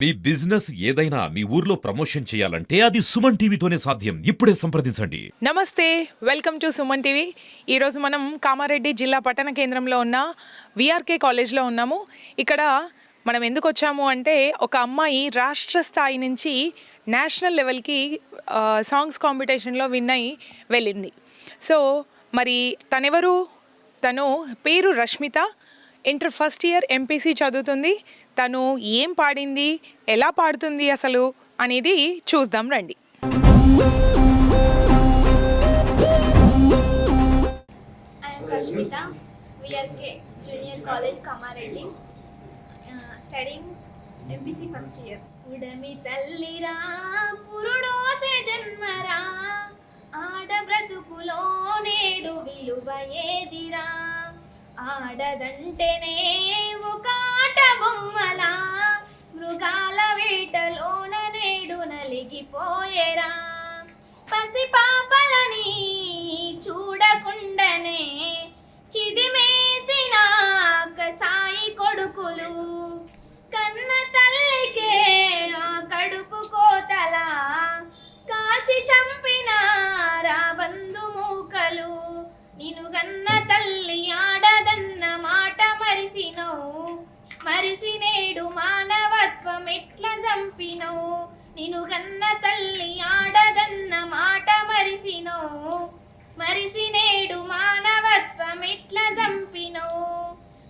మీ business ఏదైనా మీ ఊర్లో promotion చేయాలంటే అది సుమన్ టీవీతోనే సాధ్యం. ఇప్పుడే సంప్రదించండి. నమస్తే, వెల్కమ్ టు సుమన్ టీవీ. ఈరోజు మనం కామారెడ్డి జిల్లా పట్టణ కేంద్రంలో ఉన్న విఆర్కే కాలేజ్లో ఉన్నాము. ఇక్కడ మనం ఎందుకు వచ్చాము అంటే ఒక అమ్మాయి రాష్ట్ర స్థాయి నుంచి నేషనల్ లెవెల్కి సాంగ్స్ కాంపిటీషన్లో విన్ అయి వెళ్ళింది. సో మరి తను పేరు Rashmita, inter first year MPC చదువుతుంది. తను ఏం పాడింది, ఎలా పాడుతుంది అసలు అనేది చూద్దాం రండి. Rashmita, VRK Junior College, Kamareddy, studying MPC first year. ఉడమి తల్లిరా పురుడోసే జన్మరా, ఆడ బ్రతుకులో నేడు విలువ ఏదిరా, ఆడదంటేనే ఒక ఆట బొమ్మలా, మృగాల వేటలోన నేడు నలిగిపోయేరా, పసిపాపలని చూడకుండానే చిదిమేసిన కసాయి కొడుకులు, కన్న తల్లికే ఆ కడుపు కోతలా కాచి చంపిన రాబందు మూకలు, నిను గన్న తల్లి ఆడదన్న మాట మరిసినవు, మరిసి నేడు మానవత్వం ఎట్లా చంపినవు, నిను గన్న తల్లి ఆడదన్న మాట మరిసినవు, మరిసి నేడు మానవత్వం ఎట్లా చంపినవు,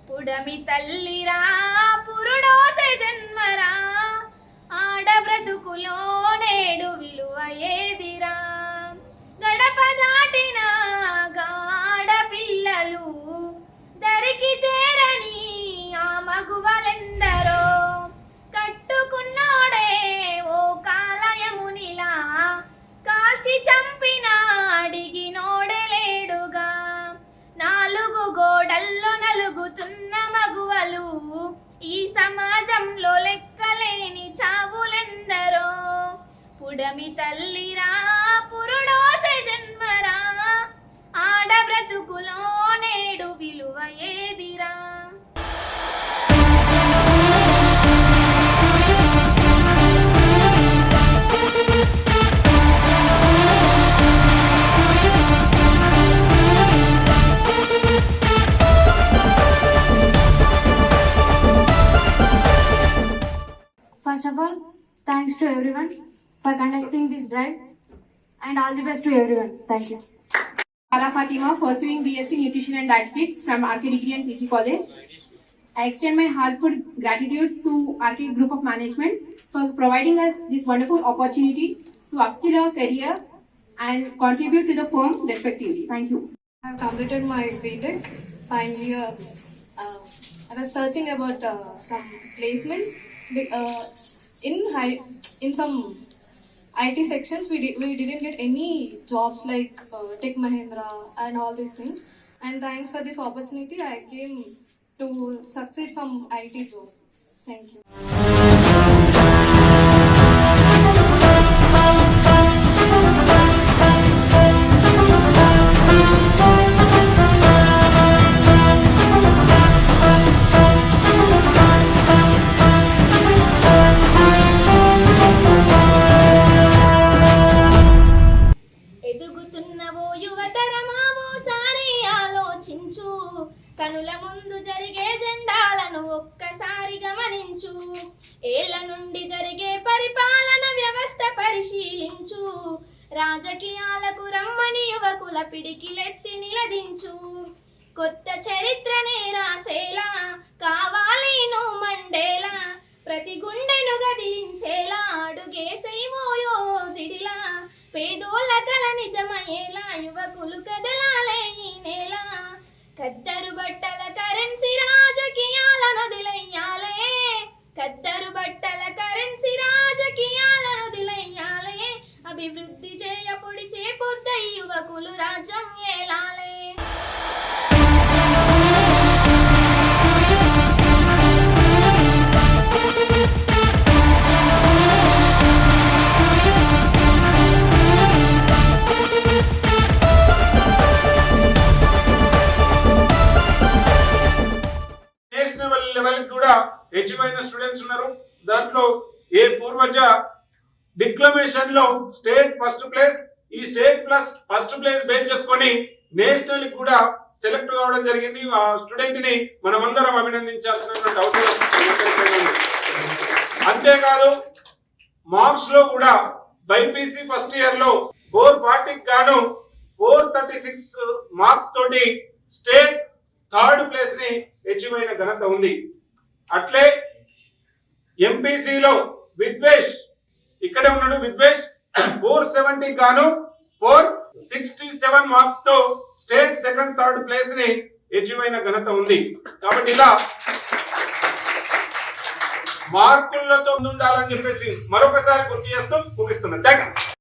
పుడమి తల్లిరా పురుడోసే జన్మరా, ఆడ బ్రతుకులో నేడు విలువ ఏదిరా, గడప దాటిన గాడ పిల్లలు దరికి చేరని ఆ మగువలెందరో, కట్టుకున్నాడే ఓ కాలయమునిలా కాల్చి చంపిన అడిగినోడే లేడుగా, నాలుగు గోడల్లో నలుగుతున్న మగువలు ఈ సమాజంలో లెక్కలేని చావులెందరో, పుడమి తల్లిరా పురుడోసే జన్మరా, ఆడ బ్రతుకులో నేడు విలువ ఏదిరా. First of all, thanks to everyone for conducting this drive and all the best to everyone. Thank you. Ara Fatima, pursuing BSc Nutrition and Dietetics from RK Degree and PG College. I extend my heartfelt gratitude to RK Group of Management for providing us this wonderful opportunity to upskill our career and contribute to the firm respectively. Thank you. I have completed my BTech final year. I was searching about some placements in some IT sections. We didn't get any jobs like Tech Mahindra and all these things. And thanks for this opportunity, I came to succeed some IT job. Thank you. ఎదుగుతున్నవో యువతరమా ఓసారి ఆలోచించు, కనుల ముందు జరిగే జెండాలను ఒక్కసారి గమనించు, ఏళ్ల నుండి జరిగే పరిపాలన వ్యవస్థ పరిశీలించు, రాజకీయాలకు రమ్మని యువకుల పిడికిలెత్తి నిలదించు, కొత్త చరిత్రనే రాసేలా కావాలి నువ్వు మండేలా, ప్రతి గుండెను గదిలించేలా అడుగేసేమోయో దిడిలా, పేదోళ్ళ కల నిజమయ్యేలా యువకులు కదలాలే ఈ నేల, కద్దరు బట్టల కరెన్సీ రాజకీయాలను వదిలెయ్యాలే, కద్దరు బట్టల కరెన్సీ రాజకీయాలను వదిలెయ్యాలే, అభివృద్ధి చేయపొడి చేపొద్దై యువకులు రాజ్యం ఏలాలే. నేషనల్ లెవెల్ కూడా ఎలిజిబుల్ అయిన స్టూడెంట్స్ ఉన్నారు. దాంట్లో ఏ పూర్వజ డిక్లమేషన్ లో స్టేట్ ఫస్ట్ ప్లేస్, ఈ state plus first place base చేసుకొని నేషనల్ కూడా సెలెక్ట్ కావడం జరిగింది. ఆ స్టూడెంట్ ని మనమందరం అభినందించాల్సినటువంటి అవసరం ఉంది. అంతేకాదు మార్క్స్ లో కూడా బైపీసీ ఫస్ట్ ఇయర్ లో 440 గాను 436 మార్క్స్ తోటి స్టేట్ థర్డ్ ప్లేస్ ని అచీవ్ అయిన ఘనత ఉంది. అట్లే ఎంపీసీలో విద్వేష్ ఇక్కడే ఉన్నాడు. విద్వేష్ 470 గాను 467 మార్క్స్ తో స్టేట్ సెకండ్ థర్డ్ ప్లేస్ ని అచీవ్ అయిన ఘనత ఉంది. కాబట్టి ఇలా మార్కులతో ముందుండాలని చెప్పేసి మరొకసారి గుర్తు చేస్తూ ముగిస్తున్నా. థాంక్యూ.